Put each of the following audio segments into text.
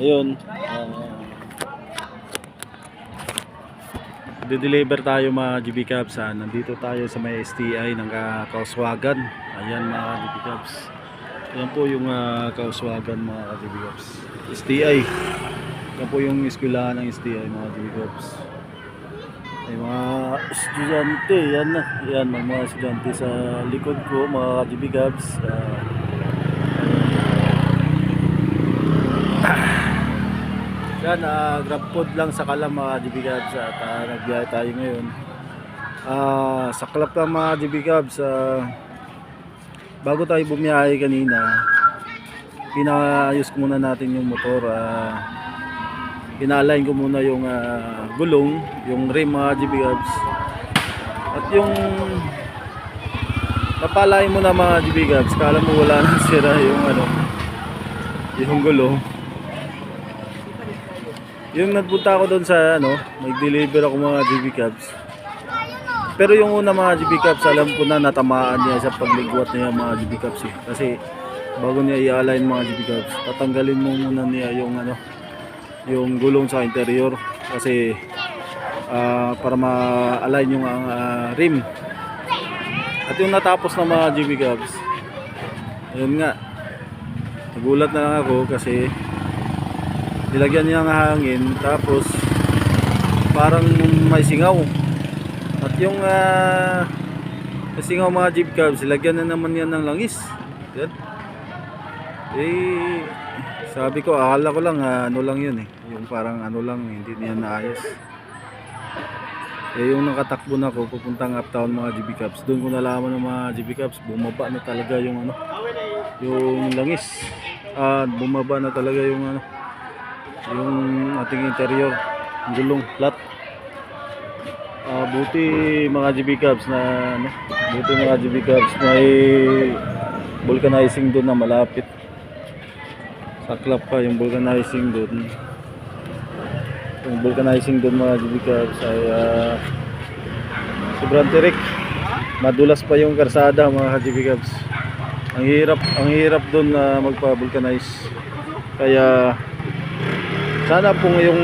Ayun, deliver tayo mga GB Cubs. Nandito tayo sa may STI ng Kauswagan. Ayan mga GB Cubs. Ayan po yung Kauswagan mga GB Cubs. STI. Ayan po yung eskwelahan ng STI mga GB Cubs. Ay mga estudyante, yan na. Yan mga estudyante sa likod ko mga GB Cubs. Yan, grab food lang sa Kalam mga GB Cubs at nagbiyahe tayo ngayon. Sa Kalap lang mga GB Cubs, bago tayo bumiyahe kanina, pinaayos ko muna natin yung motor. Pina-align ko muna yung gulong, yung rim mga GB Cubs. At yung napalain mo na mga GB Cubs, kala mo wala nang sira yung gulong. Yung nagpunta ako doon sa nag-deliver ako mga GB Cubs. Pero yung una mga GB Cubs, alam ko na natamaan niya sa pagligwat niya mga GB Cubs eh. Kasi bago niya i-align mga GB Cubs, tatanggalin mo muna niya yung gulong sa interior kasi para ma-align yung rim. At yung natapos na mga GB Cubs, ayun nga, nagulat na lang ako kasi nilagyan niya ng hangin tapos parang may singaw. At yung singaw mga GB Cubs, nilagyan na naman yan ng langis. Yan. Sabi ko, akala ko lang lang yun eh. Yung parang lang, hindi niya naayos. Yung nakatakbo na ako pupuntang uptown mga GB Cubs, doon ko nalaman ng mga GB Cubs, bumaba na talaga yung yung langis. Bumaba na talaga yung ating interior, yung gulong flat. Buti mga GB Cubs may vulcanizing doon na malapit. Saklap pa yung vulcanizing doon. Yung vulcanizing doon mga GB Cubs ay sobrang tirik. Madulas pa yung karsada mga GB Cubs. Ang hirap doon na magpa-vulcanize. Kaya sana pong yung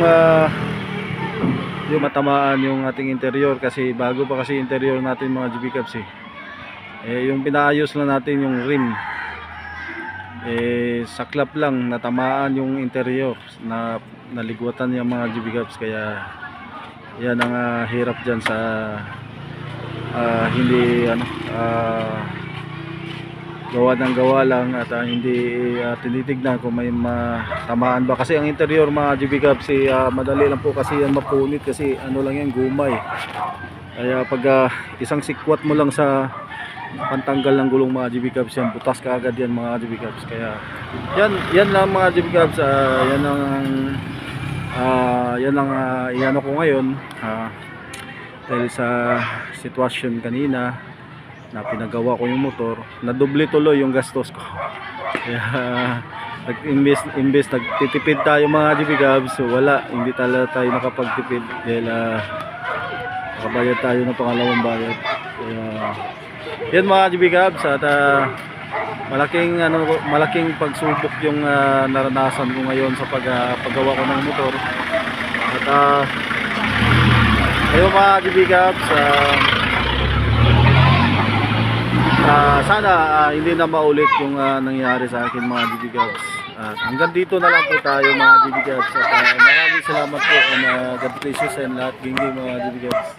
matamaan yung ating interior kasi bago pa kasi interior natin mga GB Cubs eh. Yung pinaayos na natin yung rim. Saklap lang natamaan yung interior na naligwatan yung mga GB Cubs, kaya yan ang hirap dyan sa hindi gawa ng gawa lang at hindi tinitignan kung may matamaan ba kasi ang interior mga GB Cubs madali lang po kasi yan mapunit kasi lang yan, gumay. Kaya pag isang sikwat mo lang sa pantanggal ng gulong mga GB Cubs, yan butas ka agad yan mga GB Cubs. Kaya yan lang mga GB Cubs, yan ang iano ko ngayon dahil sa sitwasyon kanina na pinagawa ko yung motor, nadoble tuloy yung gastos ko. Kaya nag-invest, nagtitipid tayo mga GB Cubs. So wala, hindi talaga tayo nakapagtipid dahil nakabayad tayo ng pangalawang bayad. Kaya yan mga GB Cubs, at malaking pagsubok yung naranasan ko ngayon sa paggawa ko ng motor. At ayun mga GB Cubs, sana hindi na maulit yung nangyari sa akin mga GB Cubs. Hanggang dito na lang po tayo mga GB Cubs. At maraming salamat po, and God bless you sa lahat, mga GB Cubs.